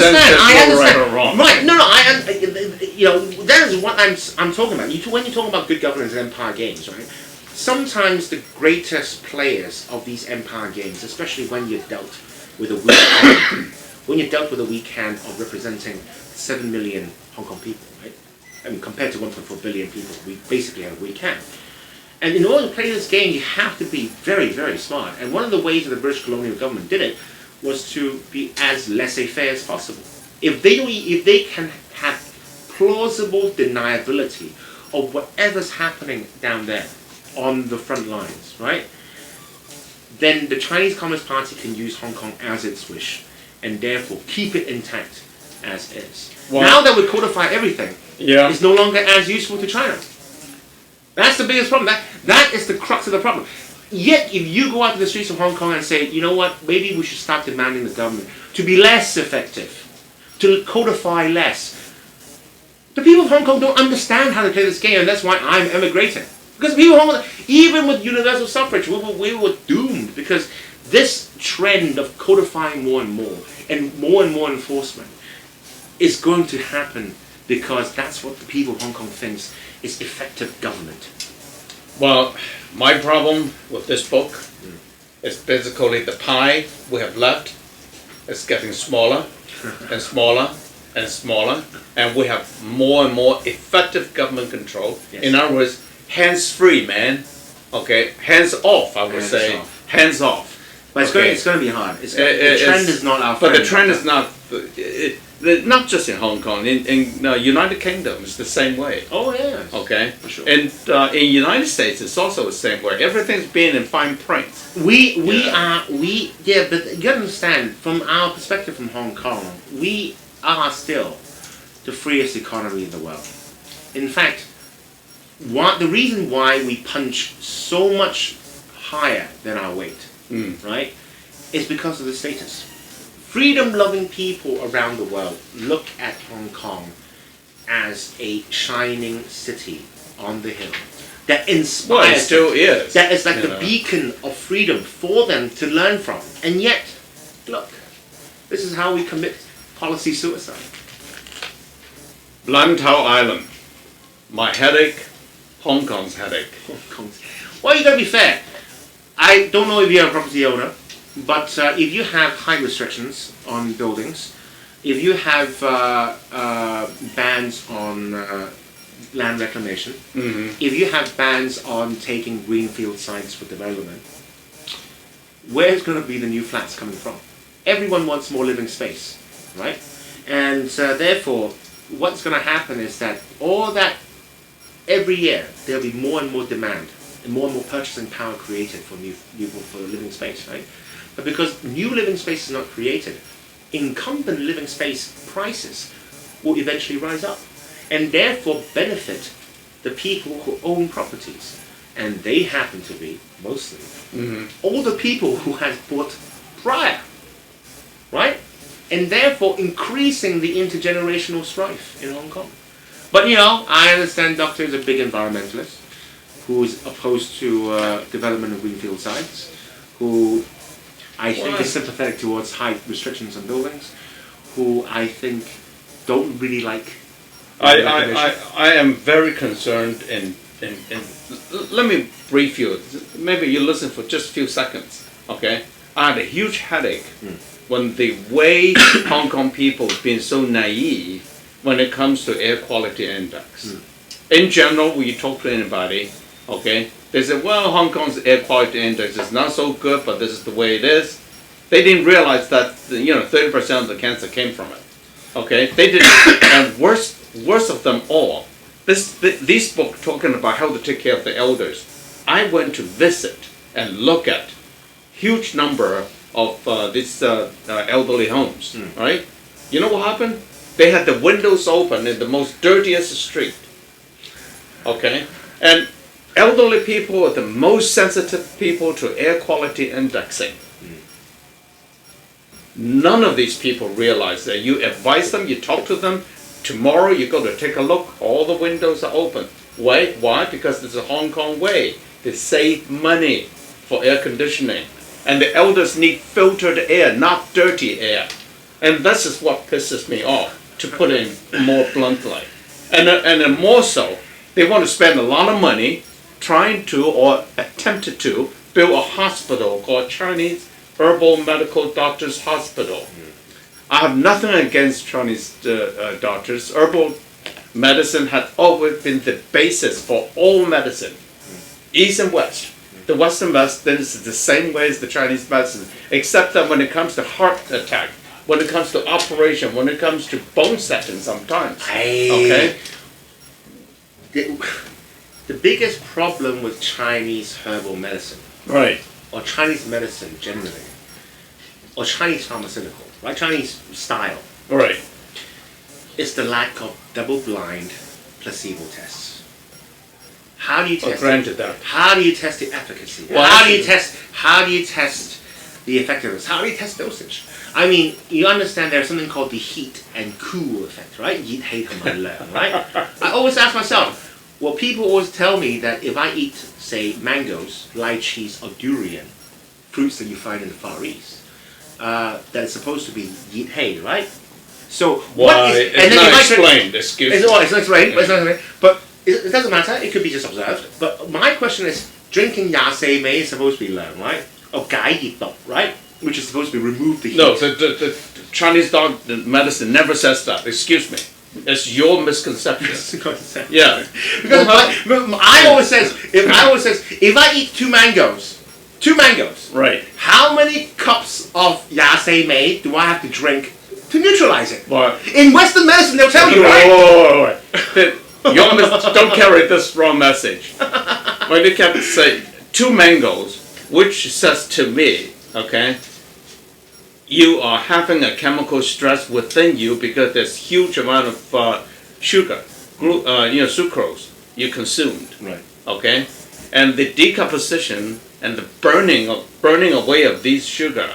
understand. I understand. Right or wrong. Right? No. That is what I'm talking about. When you talk about good governance and empire games, right? Sometimes the greatest players of these empire games, especially when you're dealt with a weak hand, when you're dealt with a weak hand of representing 7 million Hong Kong people, right? I mean, compared to 1.4 billion people, we basically have a weak hand. And in order to play this game, you have to be very, very smart. And one of the ways that the British colonial government did it was to be as laissez-faire as possible. If they can have plausible deniability of whatever's happening down there on the front lines, right? Then the Chinese Communist Party can use Hong Kong as its wish, and therefore keep it intact as is. Well, now that we codify everything, it's no longer as useful to China. That's the biggest problem. That is the crux of the problem. Yet, if you go out to the streets of Hong Kong and say, you know what, maybe we should start demanding the government to be less effective, to codify less. The people of Hong Kong don't understand how to play this game, and that's why I'm emigrating. Because people, even with universal suffrage, we were doomed, because this trend of codifying more and more enforcement is going to happen, because that's what the people of Hong Kong thinks is effective government. Well, my problem with this book is basically the pie we have left is getting smaller and smaller and smaller, and we have more and more effective government control. Yes. In other words, hands-free, man. Okay, hands-off, I would say. Hands-off. But it's going to be hard. The trend is not our friend. But the trend is not just in Hong Kong. In United Kingdom, it's the same way. Oh, yeah. Okay? For sure. And in United States, it's also the same way. Everything's being in fine print. But you understand, from our perspective from Hong Kong, we are still the freest economy in the world. In fact, the reason why we punch so much higher than our weight, right, is because of the status. Freedom-loving people around the world look at Hong Kong as a shining city on the hill that inspires. Well, it still is. That is like the beacon of freedom for them to learn from. And yet, look, this is how we commit policy suicide. Lantau Island, my headache, Hong Kong's headache. Well, you gotta be fair. I don't know if you're a property owner, but if you have height restrictions on buildings, if you have bans on land reclamation, if you have bans on taking greenfield sites for development, where's going to be the new flats coming from? Everyone wants more living space, right? And therefore, what's going to happen is that every year there'll be more and more demand and more purchasing power created for for living space, right? But because new living space is not created, incumbent living space prices will eventually rise up, and therefore benefit the people who own properties, and they happen to be mostly all the people who had bought prior, right? And therefore increasing the intergenerational strife in Hong Kong. But I understand Doctor is a big environmentalist who is opposed to development of greenfield sites, who I think is sympathetic towards height restrictions on buildings, who I think don't really like. I am very concerned in let me brief you. Maybe you listen for just a few seconds. Okay, I had a huge headache when the way Hong Kong people have been so naive when it comes to air quality index. In general, when you talk to anybody, okay, they say, well, Hong Kong's air quality index is not so good, but this is the way it is. They didn't realize that 30% of the cancer came from it. Okay, they didn't. And worst of them all, this book talking about how to take care of the elders. I went to visit and look at huge number of these elderly homes. Right? You know what happened? They had the windows open in the most dirtiest street. Okay, and elderly people are the most sensitive people to air quality indexing. None of these people realize that. You advise them, you talk to them, tomorrow you go to take a look, all the windows are open. Why? Because it's a Hong Kong way. They save money for air conditioning. And the elders need filtered air, not dirty air. And this is what pisses me off, to put it more bluntly. And then more so, they want to spend a lot of money trying to, or attempted to, build a hospital called Chinese Herbal Medical Doctors Hospital. I have nothing against Chinese doctors. Herbal medicine has always been the basis for all medicine, East and West. The Western medicine is the same way as the Chinese medicine, except that when it comes to heart attack, when it comes to operation, when it comes to bone setting sometimes. Okay? The biggest problem with Chinese herbal medicine, Right. or Chinese medicine generally, or Chinese pharmaceutical, right? Chinese style, Right. is the lack of double-blind placebo tests. How do you test? Granted that. How do you test the efficacy? Well, How do you test the effectiveness? How do you test dosage? I mean, you understand there's something called the heat and cool effect, right? Eat, hate, and learn, right? I always ask myself, well, people always tell me that if I eat, say, mangoes, lychees, or durian, fruits that you find in the Far East, that it's supposed to be eat, hate, right? So Why? It's not explained, excuse me. It's not explained, it's not explained. But it doesn't matter, it could be just observed. But my question is, drinking yasei mei is supposed to be learned, right? Or gai yi dou, right? Which is supposed to be remove the heat. No, the Chinese medicine never says that. Excuse me. It's your misconception. Yeah. Because I always says, if I eat two mangoes, Right. how many cups of yasei mei do I have to drink to neutralize it? Well, In Western medicine, they'll tell you, right? Don't carry this wrong message. When they kept say 2 mangoes, which says to me, okay, you are having a chemical stress within you because there's huge amount of sugar, sucrose you consumed. Right. Okay, and the decomposition and the burning away of these sugar,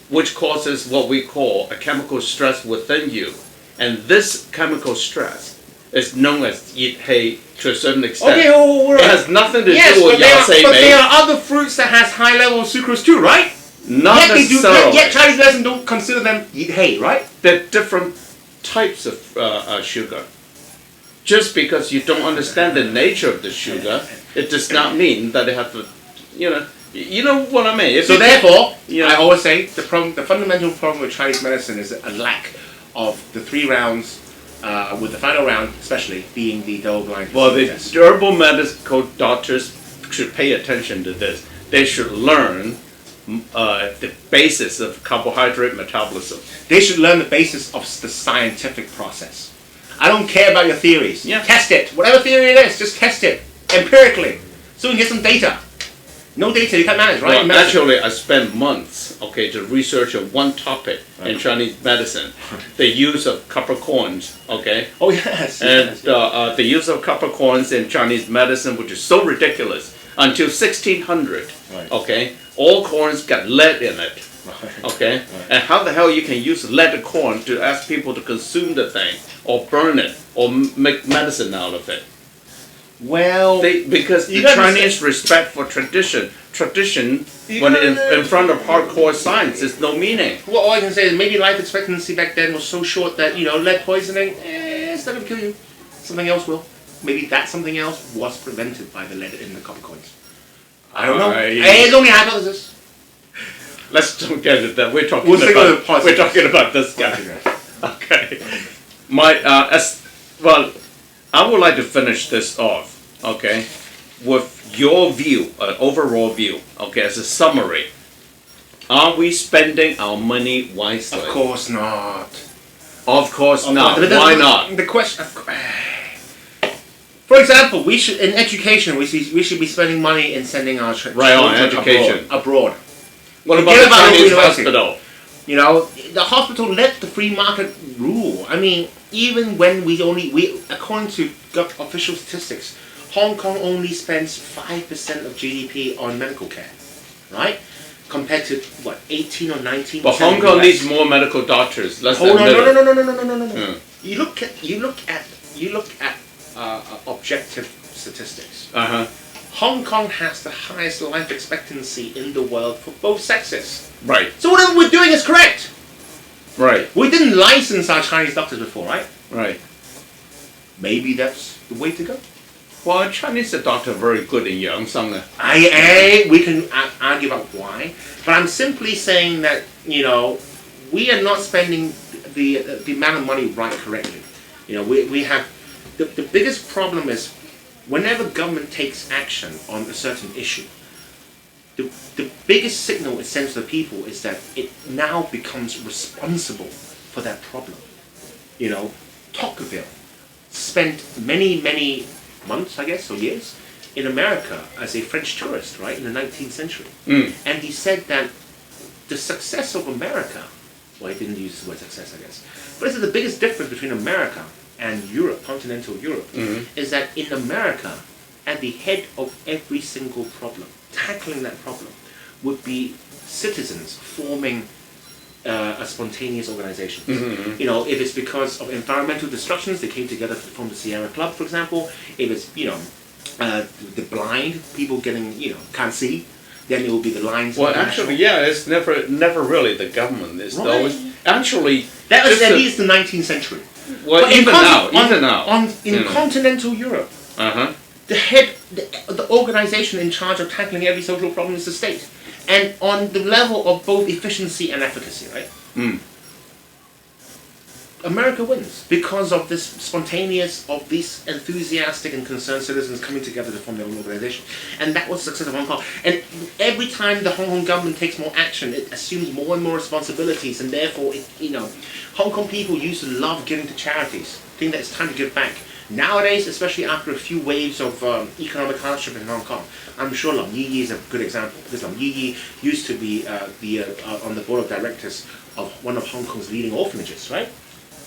which causes what we call a chemical stress within you, and this chemical stress is known as eat hay to a certain extent. Okay, It has nothing to yes, do with yasei but mei. there are other fruits that has high level of sucrose too, right? Not Yet they do. necessarily. Yet Chinese medicine don't consider them eat hay, right? They're different types of sugar. Just because you don't understand the nature of the sugar, it does not mean that they have to, you know what I mean. If So you- therefore, Yeah. I always say the fundamental problem with Chinese medicine is a lack of the 3 rounds, with the final round especially being the double-blind Well, the test. herbal medical doctors should pay attention to this. They should learn the basis of carbohydrate metabolism. They should learn the basis of the scientific process. I don't care about your theories. Yeah. Test it. Whatever theory it is, just test it empirically, so we can get some data. No data, you can't manage, right? Well, actually, I spent months, to research on one topic in Chinese medicine, the use of copper coins, okay? Oh yes. And yes, yes. the use of copper coins in Chinese medicine, which is so ridiculous, until 1600, Right. okay? All coins got lead in it, Right. okay? Right. And how the hell you can use lead corn to ask people to consume the thing, or burn it, or make medicine out of it? Well, Because You the gotta Chinese respect for tradition, You when gotta- in front of hardcore science, is no meaning. well, all I can say is maybe life expectancy back then was so short that, lead poisoning, it's not going to kill you. Something else will. Maybe that something else was prevented by the lead in the copper coins. I don't know. It's only a hypothesis. Let's don't get into that. We're talking We'll stick with about politics. we're talking about this guy. Okay. I would like to finish this off, okay, with your view, overall view, okay, as a summary. Are we spending our money wisely? Of course not. Of course not. But Why not? The question. For example, we should in education we should be spending money in sending our Right on, children education. abroad. What about Forget the about Chinese university. hospital? The hospital let the free market rule. I mean, even when according to official statistics, Hong Kong only spends 5% of GDP on medical care, right? Compared to what, 18 or 19%? But Hong Kong needs more medical doctors. Let's Hold on, admit it. no. Hmm. You look at objective statistics. Uh-huh. Hong Kong has the highest life expectancy in the world for both sexes. Right. So whatever we're doing is correct. Right. We didn't license our Chinese doctors before, right? Right. Maybe that's the way to go. Well, Chinese doctor are very good in Yangsang. We can argue about why, but I'm simply saying that, you know, we are not spending the amount of money right correctly. You know, we have the biggest problem is whenever government takes action on a certain issue, the biggest signal it sends to the people is that it now becomes responsible for that problem. You know, Tocqueville spent many months, I guess, or years in America as a French tourist, right, in the 19th century. And he said that the success of America, well, he didn't use the word success, I guess, but this is the biggest difference between America and Europe, continental Europe, is that in America, at the head of every single problem, tackling that problem, would be citizens forming a spontaneous organization. You know, if it's because of environmental destructions, they came together to form the Sierra Club, for example. If it's, you know, the blind, people getting, you know, can't see, then it will be the Lions. Well, actually, yeah, it's never really the government. It's always actually that was at least the 19th century. Well, but even now, in continental Europe, the head, the organization in charge of tackling every social problem is the state. And on the level of both efficiency and efficacy, right? America wins because of this spontaneous, of these enthusiastic and concerned citizens coming together to form their own organization. And that was the success of Hong Kong. And every time the Hong Kong government takes more action, it assumes more and more responsibilities, and therefore, you know, Hong Kong people used to love giving to charities, think that it's time to give back. Nowadays, especially after a few waves of economic hardship in Hong Kong, I'm sure Leung is a good example, because Leung used to be on the board of directors of one of Hong Kong's leading orphanages, right?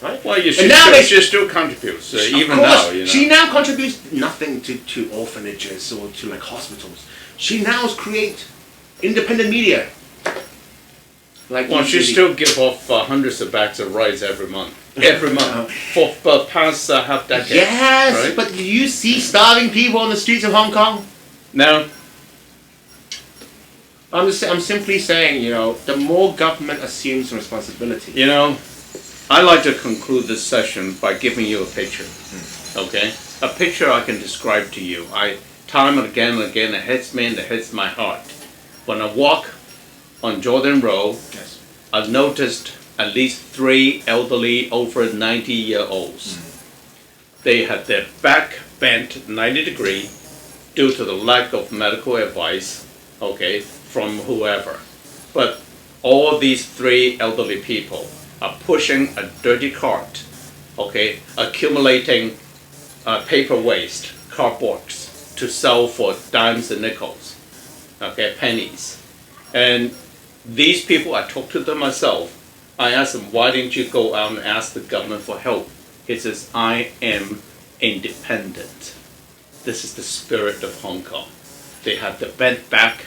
Right? Well, she still contributes, even now. You know. She now contributes nothing to orphanages or to like hospitals. She now create independent media. Like well, she still give off hundreds of bags of rice every month. Every month for the past half decade. Yes, right? but do you see starving people on the streets of Hong Kong? No. I'm simply saying, you know, the more government assumes responsibility. You know, I like to conclude this session by giving you a picture. Okay, a picture I can describe to you. Time and again, it hits me and it hits my heart. When I walk on Jordan Road, yes, I've noticed at least 3 elderly over 90-year-olds. They had their back bent 90 degrees due to the lack of medical advice, okay, from whoever. But all these 3 elderly people are pushing a dirty cart, okay, accumulating paper waste, cardboards, to sell for dimes and nickels, okay, pennies. And these people, I talked to them myself. I asked them, why didn't you go out and ask the government for help? He says, I am independent. This is the spirit of Hong Kong. They have the bent back,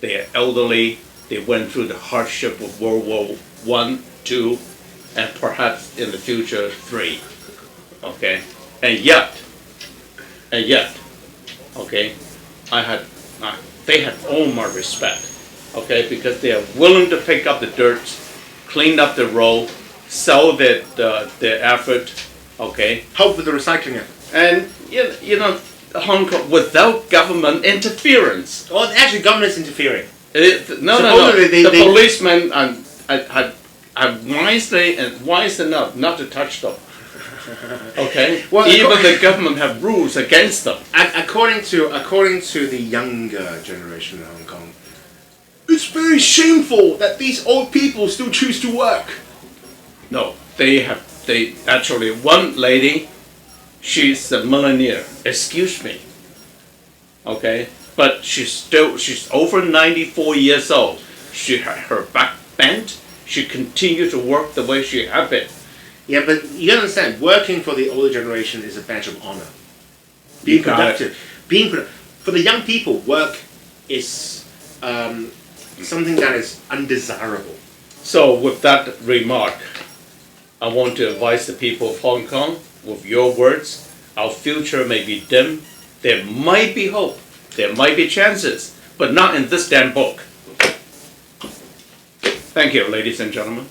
they are elderly, they went through the hardship of World War I, II, and perhaps in the future, 3. Okay? And yet, okay, they have all my respect. Okay, because they are willing to pick up the dirt, clean up the road, sell their effort, okay? Help with the recycling effort. And, you know, Hong Kong, without government interference. Well, actually, government's interfering. No. The policemen are wise enough not to touch them. Okay? Well, even the government have rules against them. According to the younger generation in Hong Kong, it's very shameful that these old people still choose to work. No, they actually, one lady, she's a millionaire. Excuse me. Okay, but she's over 94 years old. She had her back bent. She continued to work the way she had been. Yeah, but you understand, working for the older generation is a badge of honor. Being productive, for the young people, work is something that is undesirable. So with that remark, I want to advise the people of Hong Kong, with your words, our future may be dim, there might be hope, there might be chances, but not in this damn book. Thank you, ladies and gentlemen.